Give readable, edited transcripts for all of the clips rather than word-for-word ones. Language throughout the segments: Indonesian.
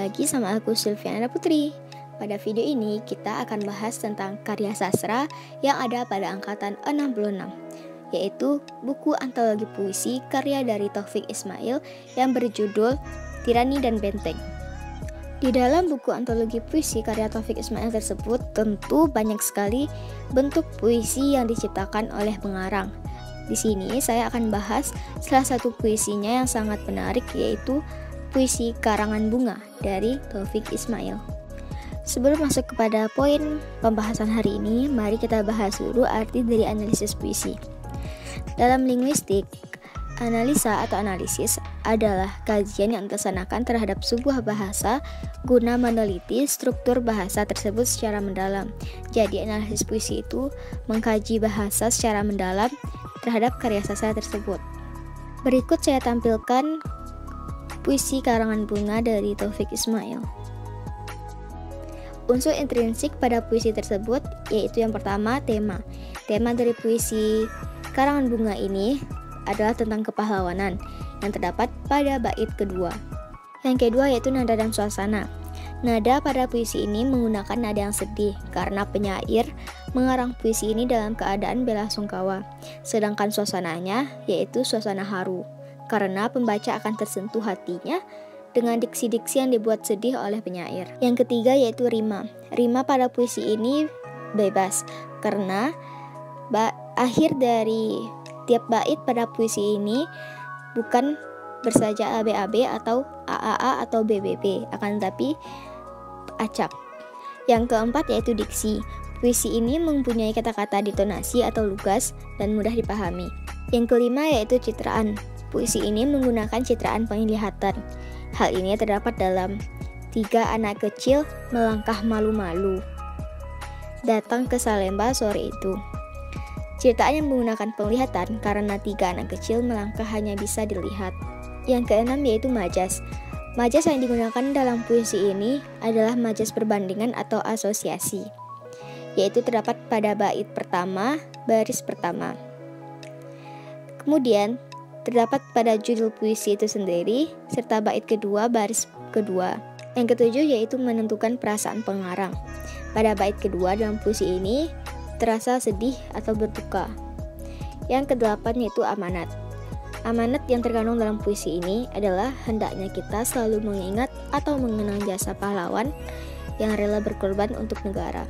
lagi sama aku Silviana Putri. Pada video ini kita akan bahas tentang karya sastra yang ada pada angkatan 66, yaitu buku antologi puisi karya dari Taufik Ismail yang berjudul Tirani dan Benteng. Di dalam buku antologi puisi karya Taufik Ismail tersebut tentu banyak sekali bentuk puisi yang diciptakan oleh pengarang. Di sini saya akan bahas salah satu puisinya yang sangat menarik, yaitu puisi Karangan Bunga dari Taufik Ismail. Sebelum masuk kepada poin pembahasan hari ini, mari kita bahas dulu arti dari analisis puisi. Dalam linguistik, analisa atau analisis adalah kajian yang dilaksanakan terhadap sebuah bahasa guna meneliti struktur bahasa tersebut secara mendalam. Jadi analisis puisi itu mengkaji bahasa secara mendalam terhadap karya sastra tersebut. Berikut saya tampilkan puisi Karangan Bunga dari Taufik Ismail. Unsur intrinsik pada puisi tersebut yaitu yang pertama tema. Tema dari puisi Karangan Bunga ini adalah tentang kepahlawanan yang terdapat pada bait kedua. Yang kedua yaitu nada dan suasana. Nada pada puisi ini menggunakan nada yang sedih karena penyair mengarang puisi ini dalam keadaan belasungkawa. Sedangkan suasananya yaitu suasana haru karena pembaca akan tersentuh hatinya dengan diksi-diksi yang dibuat sedih oleh penyair. Yang ketiga yaitu rima. Rima pada puisi ini bebas karena akhir dari tiap bait pada puisi ini bukan bersaja ABAB atau AAA atau BBB, akan tetapi acak. Yang keempat yaitu diksi. Puisi ini mempunyai kata-kata ditonasi atau lugas dan mudah dipahami. Yang kelima yaitu citraan. Puisi ini menggunakan citraan penglihatan. Hal ini terdapat dalam 3 anak kecil melangkah malu-malu datang ke Salemba sore itu. Citraan yang menggunakan penglihatan karena 3 anak kecil melangkah hanya bisa dilihat. Yang keenam yaitu majas. Majas yang digunakan dalam puisi ini adalah majas perbandingan atau asosiasi, yaitu terdapat pada bait pertama, baris pertama. Kemudian terdapat pada judul puisi itu sendiri, serta bait kedua, baris kedua. Yang ketujuh yaitu menentukan perasaan pengarang. Pada bait kedua dalam puisi ini terasa sedih atau berduka. Yang kedelapan yaitu amanat. Amanat yang terkandung dalam puisi ini adalah hendaknya kita selalu mengingat atau mengenang jasa pahlawan yang rela berkorban untuk negara.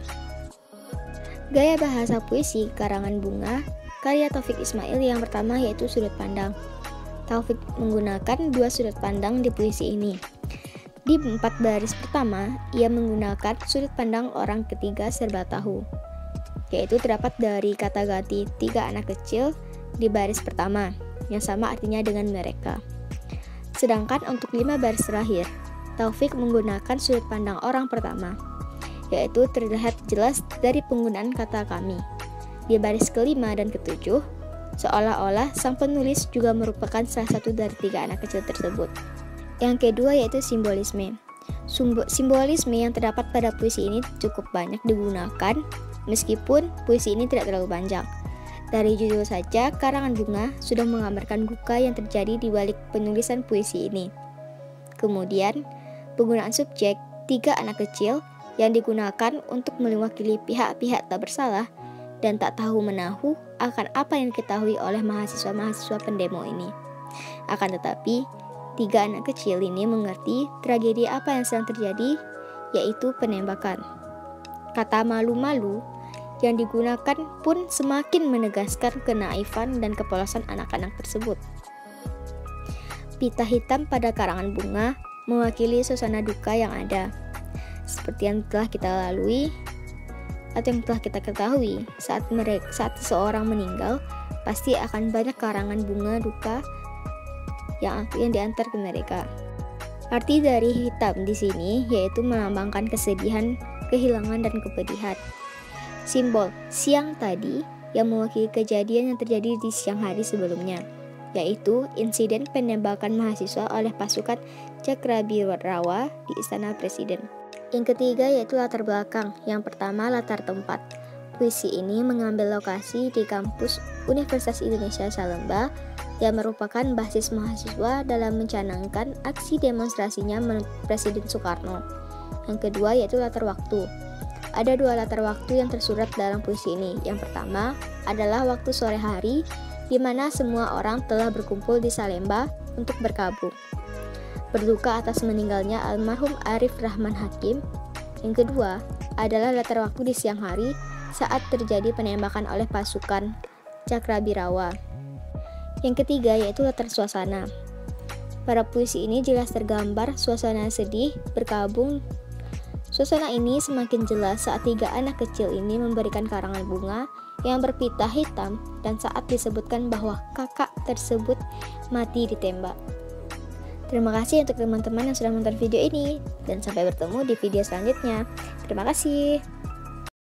Gaya bahasa puisi Karangan Bunga karya Taufik Ismail yang pertama yaitu sudut pandang. Taufik menggunakan 2 sudut pandang di puisi ini. Di 4 baris pertama, ia menggunakan sudut pandang orang ketiga serba tahu, yaitu terdapat dari kata ganti 3 anak kecil di baris pertama, yang sama artinya dengan mereka. Sedangkan untuk 5 baris terakhir, Taufik menggunakan sudut pandang orang pertama, yaitu terlihat jelas dari penggunaan kata kami. Di baris kelima dan ketujuh, seolah-olah sang penulis juga merupakan salah satu dari 3 anak kecil tersebut. Yang kedua yaitu simbolisme. Simbolisme yang terdapat pada puisi ini cukup banyak digunakan, meskipun puisi ini tidak terlalu panjang. Dari judul saja, Karangan Bunga sudah menggambarkan duka yang terjadi di balik penulisan puisi ini. Kemudian, penggunaan subjek 3 anak kecil yang digunakan untuk mewakili pihak-pihak tak bersalah dan tak tahu menahu akan apa yang diketahui oleh mahasiswa-mahasiswa pendemo ini. Akan tetapi, 3 anak kecil ini mengerti tragedi apa yang sedang terjadi, yaitu penembakan. Kata malu-malu yang digunakan pun semakin menegaskan kenaifan dan kepolosan anak-anak tersebut. Pita hitam pada Karangan Bunga mewakili suasana duka yang ada, seperti yang telah kita lalui atau yang telah kita ketahui saat seseorang meninggal, pasti akan banyak karangan bunga duka yang diantar ke mereka. Arti dari hitam di sini yaitu melambangkan kesedihan, kehilangan dan kepedihan. Simbol siang tadi yang mewakili kejadian yang terjadi di siang hari sebelumnya, yaitu insiden penembakan mahasiswa oleh pasukan Cakrabirawala di Istana Presiden. Yang ketiga yaitu latar belakang. Yang pertama latar tempat. Puisi ini mengambil lokasi di kampus Universitas Indonesia Salemba yang merupakan basis mahasiswa dalam mencanangkan aksi demonstrasinya menurut Presiden Soekarno. Yang kedua yaitu latar waktu. Ada dua latar waktu yang tersurat dalam puisi ini. Yang pertama adalah waktu sore hari, di mana semua orang telah berkumpul di Salemba untuk berkabung, berduka atas meninggalnya almarhum Arif Rahman Hakim. Yang kedua adalah latar waktu di siang hari saat terjadi penembakan oleh pasukan Cakrabirawa. Yang ketiga yaitu latar suasana. Pada puisi ini jelas tergambar suasana sedih berkabung. Suasana ini semakin jelas saat 3 anak kecil ini memberikan karangan bunga yang berpita hitam dan saat disebutkan bahwa kakak tersebut mati ditembak. Terima kasih untuk teman-teman yang sudah menonton video ini dan sampai bertemu di video selanjutnya. Terima kasih.